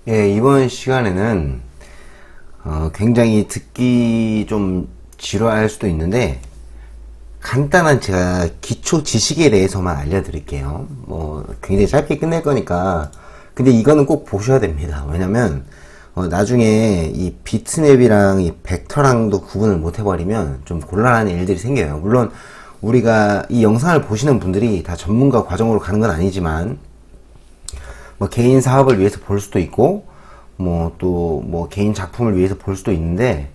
예, 이번 시간에는 굉장히 듣기 좀 지루할 수도 있는데 간단한 제가 기초 지식에 대해서만 알려드릴게요. 굉장히 짧게 끝낼 거니까. 근데 이거는 꼭 보셔야 됩니다. 왜냐면 나중에 이 비트맵이랑 이 벡터랑도 구분을 못 해버리면 좀 곤란한 일들이 생겨요. 물론 우리가 이 영상을 보시는 분들이 다 전문가 과정으로 가는 건 아니지만 개인 사업을 위해서 볼 수도 있고 개인 작품을 위해서 볼 수도 있는데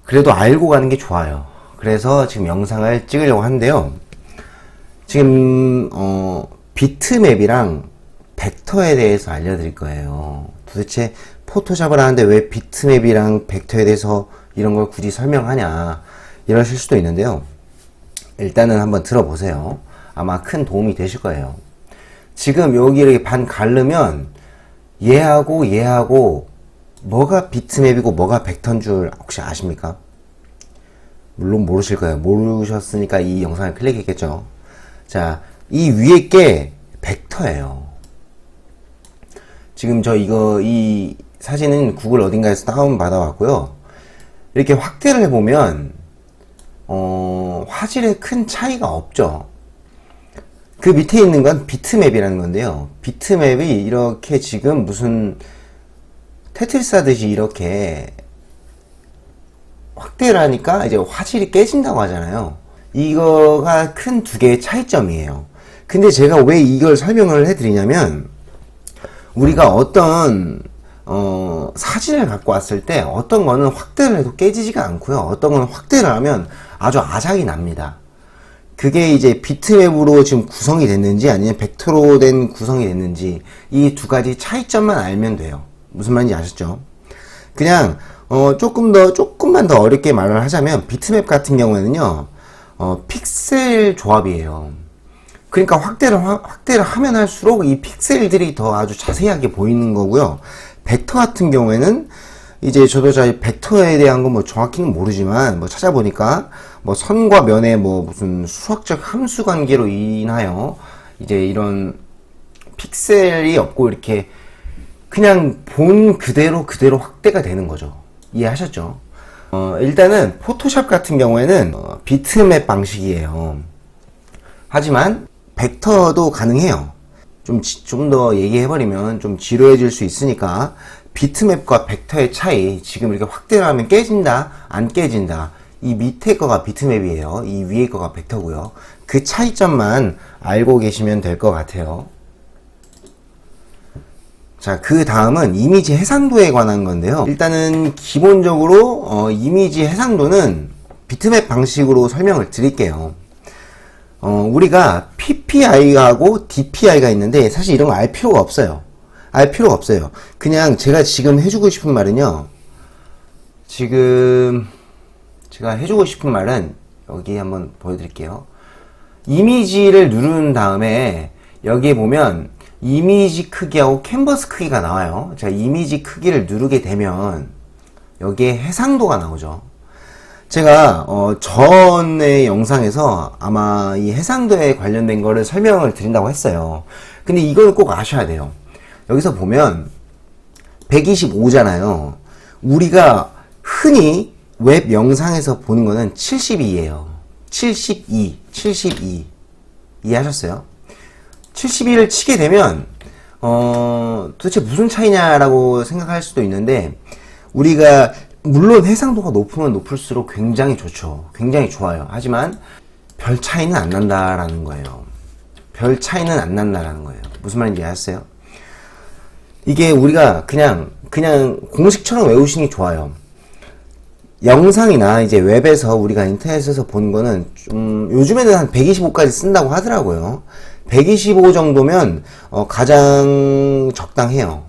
그래도 알고 가는 게 좋아요. 그래서 지금 영상을 찍으려고 하는데요. 지금 비트맵이랑 벡터에 대해서 알려드릴 거예요. 도대체 포토샵을 하는데 왜 비트맵이랑 벡터에 대해서 이런 걸 굳이 설명하냐 이러실 수도 있는데요. 일단은 한번 들어보세요. 아마 큰 도움이 되실 거예요. 지금 여기 이렇게 반 가르면 얘하고 뭐가 비트맵이고 뭐가 벡터인 줄 혹시 아십니까? 물론 모르실 거예요. 모르셨으니까 이 영상을 클릭했겠죠. 자, 이 위에 게 벡터예요. 지금 이 사진은 구글 어딘가에서 다운 받아 왔고요. 이렇게 확대를 해보면 화질에 큰 차이가 없죠. 그 밑에 있는 건 비트맵이라는 건데요. 비트맵이 이렇게 지금 무슨 테트리스 하듯이 이렇게 확대를 하니까 이제 화질이 깨진다고 하잖아요. 이거가 큰 두 개의 차이점이에요. 근데 제가 왜 이걸 설명을 해드리냐면 우리가 어떤 사진을 갖고 왔을 때 어떤 거는 확대를 해도 깨지지가 않고요. 어떤 거는 확대를 하면 아주 아작이 납니다. 그게 이제 비트맵으로 지금 구성이 됐는지 아니면 벡터로 된 구성이 됐는지 이 두 가지 차이점만 알면 돼요. 무슨 말인지 아셨죠? 그냥 조금만 더 어렵게 말을 하자면 비트맵 같은 경우에는요 픽셀 조합이에요. 그러니까 확대를 하면 할수록 이 픽셀들이 더 아주 자세하게 보이는 거고요. 벡터 같은 경우에는 이제 저도 잘 벡터에 대한 건 정확히는 모르지만 찾아보니까 선과 면의 무슨 수학적 함수 관계로 인하여 이제 이런 픽셀이 없고 이렇게 그냥 본 그대로 확대가 되는 거죠. 이해하셨죠? 일단은 포토샵 같은 경우에는 비트맵 방식이에요. 하지만 벡터도 가능해요. 좀 더 얘기해버리면 좀 지루해질 수 있으니까 비트맵과 벡터의 차이, 지금 이렇게 확대를 하면 깨진다, 안 깨진다. 이 밑에 거가 비트맵이에요. 이 위에 거가 벡터고요. 그 차이점만 알고 계시면 될 것 같아요. 자, 그 다음은 이미지 해상도에 관한 건데요. 일단은 기본적으로 이미지 해상도는 비트맵 방식으로 설명을 드릴게요. 우리가 PPI하고 DPI가 있는데 사실 이런 거 알 필요가 없어요. 그냥 제가 지금 해주고 싶은 말은요. 지금 제가 해주고 싶은 말은 여기 한번 보여드릴게요. 이미지를 누른 다음에 여기에 보면 이미지 크기하고 캔버스 크기가 나와요. 제가 이미지 크기를 누르게 되면 여기에 해상도가 나오죠. 제가 전의 영상에서 아마 이 해상도에 관련된 거를 설명을 드린다고 했어요. 근데 이걸 꼭 아셔야 돼요. 여기서 보면 125잖아요. 우리가 흔히 웹 영상에서 보는 거는 72예요. 72. 이해하셨어요? 72를 치게 되면 도대체 무슨 차이냐라고 생각할 수도 있는데 거물론 해상도가 높으면 높을수록 굉장히 좋죠. 굉장히 좋아요. 하지만 별 차이는 안 난다라는 거예요. 무슨 말인지 아셨어요? 이게 우리가 그냥 공식처럼 외우시는 게 좋아요. 영상이나 이제 웹에서 우리가 인터넷에서 보는 거는 좀 요즘에는 한 125까지 쓴다고 하더라고요. 125 정도면 가장 적당해요.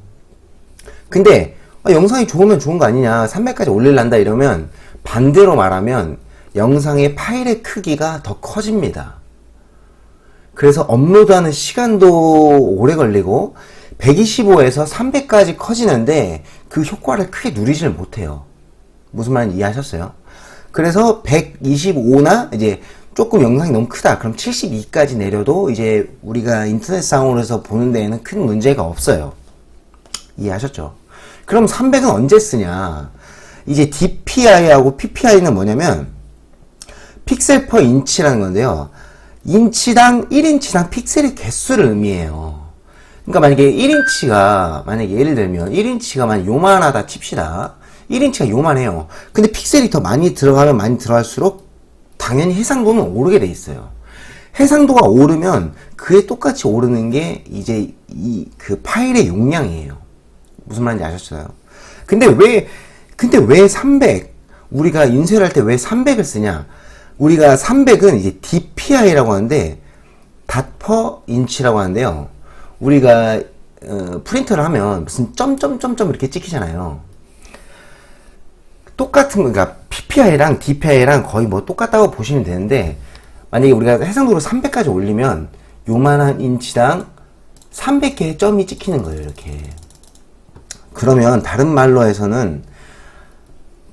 근데 영상이 좋으면 좋은 거 아니냐, 300까지 올릴란다 이러면 반대로 말하면 영상의 파일의 크기가 더 커집니다. 그래서 업로드하는 시간도 오래 걸리고 125에서 300까지 커지는데 그 효과를 크게 누리질 못해요. 무슨 말인지 이해하셨어요? 그래서 125나 이제 조금 영상이 너무 크다 그럼 72까지 내려도 이제 우리가 인터넷상으로 해서 보는 데에는 큰 문제가 없어요. 이해하셨죠? 그럼 300은 언제 쓰냐? 이제 DPI하고 PPI는 뭐냐면 픽셀 퍼 인치라는 건데요. 인치당 1인치당 픽셀의 개수를 의미해요. 그러니까 만약에 1인치가 만약에 예를 들면 1인치가 만약 요만하다 칩시다. 1인치가 요만해요. 근데 픽셀이 더 많이 들어가면 많이 들어갈수록 당연히 해상도는 오르게 돼 있어요. 해상도가 오르면 그에 똑같이 오르는 게 이제 그 파일의 용량이에요. 무슨 말인지 아셨어요? 근데 왜 300? 우리가 인쇄를 할 때 왜 300을 쓰냐? 우리가 300은 이제 DPI라고 하는데 닷 퍼 인치라고 하는데요. 우리가 프린터를 하면 무슨 점점점점 이렇게 찍히잖아요. 똑같은 거, 그러니까 PPI랑 DPI랑 거의 뭐 똑같다고 보시면 되는데, 만약에 우리가 해상도를 300까지 올리면 요만한 인치당 300개의 점이 찍히는 거예요, 이렇게. 그러면 다른 말로 해서는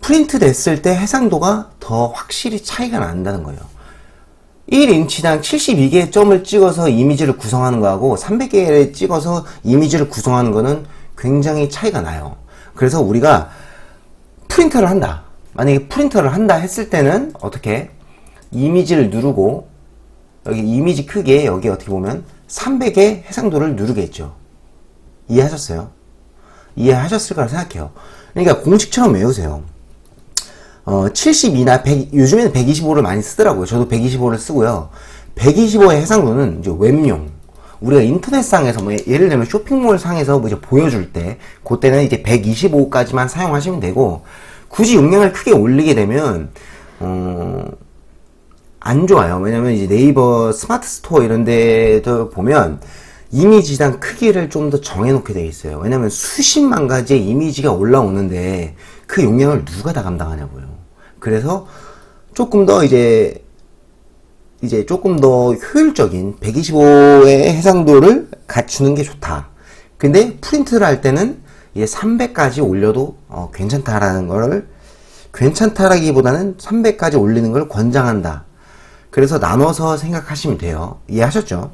프린트 됐을 때 해상도가 더 확실히 차이가 난다는 거예요. 1인치당 72개의 점을 찍어서 이미지를 구성하는 거하고 300개를 찍어서 이미지를 구성하는 거는 굉장히 차이가 나요. 그래서 우리가 프린터를 한다. 만약에 프린터를 한다 했을 때는 어떻게? 이미지를 누르고 여기 이미지 크기에 여기 어떻게 보면 300의 해상도를 누르겠죠. 이해하셨어요? 이해하셨을 거라 생각해요. 그러니까 공식처럼 외우세요. 72나 100, 요즘에는 125를 많이 쓰더라고요. 저도 125를 쓰고요. 125의 해상도는 이제 웹용. 우리가 인터넷상에서 뭐 예를 들면 쇼핑몰 상에서 뭐 이제 보여줄 때 그때는 이제 125까지만 사용하시면 되고, 굳이 용량을 크게 올리게 되면 안 좋아요. 왜냐면 이제 네이버 스마트 스토어 이런 데도 보면 이미지당 크기를 좀 더 정해놓게 돼 있어요. 왜냐면 수십만 가지의 이미지가 올라오는데 그 용량을 누가 다 감당하냐고요. 그래서 조금 더 이제 조금 더 효율적인 125의 해상도를 갖추는 게 좋다. 근데 프린트를 할 때는 이제 300까지 올려도 괜찮다라는 거를, 괜찮다라기보다는 300까지 올리는 걸 권장한다. 그래서 나눠서 생각하시면 돼요. 이해하셨죠?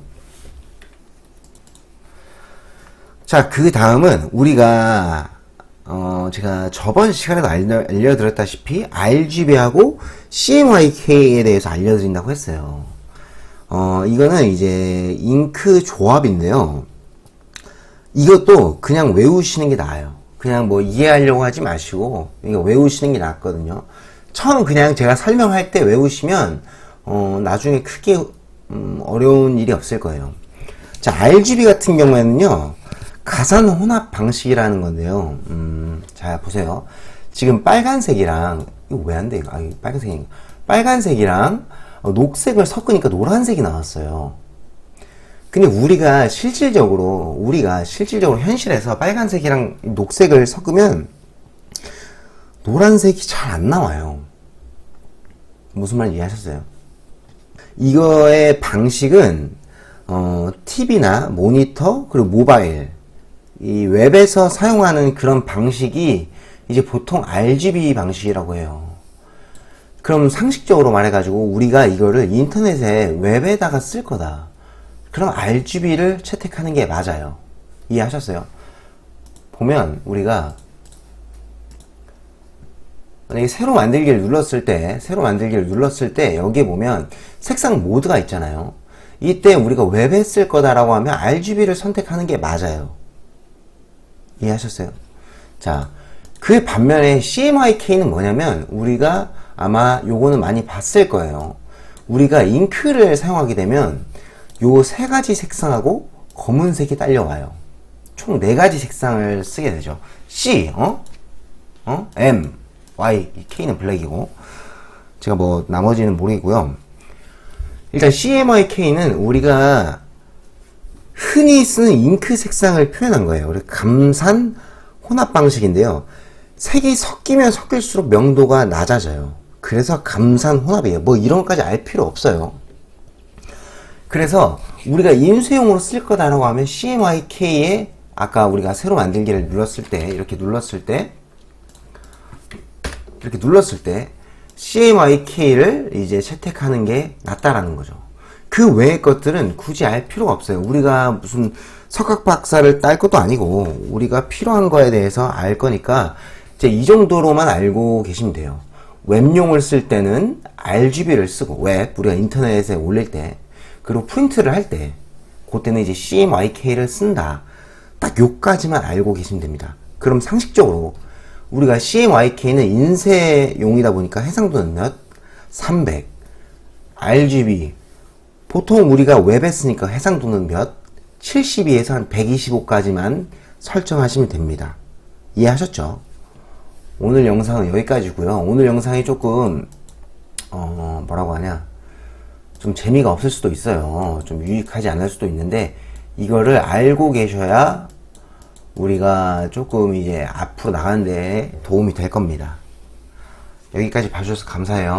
자, 그 다음은 우리가 제가 저번 시간에도 알려드렸다시피 RGB하고 CMYK에 대해서 알려드린다고 했어요. 이거는 이제 잉크 조합인데요. 이것도 그냥 외우시는 게 나아요. 그냥 뭐 이해하려고 하지 마시고 이거 외우시는 게 낫거든요. 처음 그냥 제가 설명할 때 외우시면 나중에 크게 어려운 일이 없을 거예요. 자, RGB 같은 경우에는요, 가산 혼합 방식이라는 건데요. 자, 보세요. 지금 빨간색이랑, 이거 왜 안 돼? 이거 빨간색인가? 빨간색이랑 녹색을 섞으니까 노란색이 나왔어요. 근데 우리가 실질적으로 현실에서 빨간색이랑 녹색을 섞으면 노란색이 잘 안 나와요. 무슨 말인지 이해하셨어요? 이거의 방식은 TV나 모니터 그리고 모바일, 이 웹에서 사용하는 그런 방식이 이제 보통 RGB 방식이라고 해요. 그럼 상식적으로 말해가지고 우리가 이거를 인터넷에 웹에다가 쓸 거다. 그럼 RGB를 채택하는 게 맞아요. 이해하셨어요? 보면 우리가 만약에 새로 만들기를 눌렀을 때 여기에 보면 색상 모드가 있잖아요. 이때 우리가 웹에 쓸 거다라고 하면 RGB를 선택하는 게 맞아요. 이해하셨어요? 자, 그 반면에 CMYK는 뭐냐면 우리가 아마 요거는 많이 봤을 거예요. 우리가 잉크를 사용하게 되면 요 세 가지 색상하고 검은색이 딸려와요. 총 4가지 색상을 쓰게 되죠. C, M, Y, K는 블랙이고, 제가 뭐 나머지는 모르겠고요. 일단 CMYK는 우리가 흔히 쓰는 잉크 색상을 표현한 거예요. 우리 감산 혼합 방식인데요. 색이 섞이면 섞일수록 명도가 낮아져요. 그래서 감산 혼합이에요. 뭐 이런 것까지 알 필요 없어요. 그래서 우리가 인쇄용으로 쓸 거다라고 하면 CMYK에 아까 우리가 새로 만들기를 눌렀을 때 이렇게 눌렀을 때 CMYK를 이제 채택하는 게 낫다라는 거죠. 그 외의 것들은 굳이 알 필요가 없어요. 우리가 무슨 석학박사를 딸 것도 아니고 우리가 필요한 거에 대해서 알 거니까 이제 이 정도로만 알고 계시면 돼요. 웹용을 쓸 때는 RGB를 쓰고, 웹 우리가 인터넷에 올릴 때, 그리고 프린트를 할 때 그때는 이제 CMYK를 쓴다. 딱 요까지만 알고 계시면 됩니다. 그럼 상식적으로 우리가 CMYK는 인쇄용이다 보니까 해상도는 몇? 300. RGB 보통 우리가 웹에 쓰니까 해상도는 몇? 72에서 한 125까지만 설정하시면 됩니다. 이해하셨죠? 오늘 영상은 여기까지고요. 오늘 영상이 조금 뭐라고 하냐, 좀 재미가 없을 수도 있어요. 좀 유익하지 않을 수도 있는데 이거를 알고 계셔야 우리가 조금 이제 앞으로 나가는데 도움이 될 겁니다. 여기까지 봐주셔서 감사해요.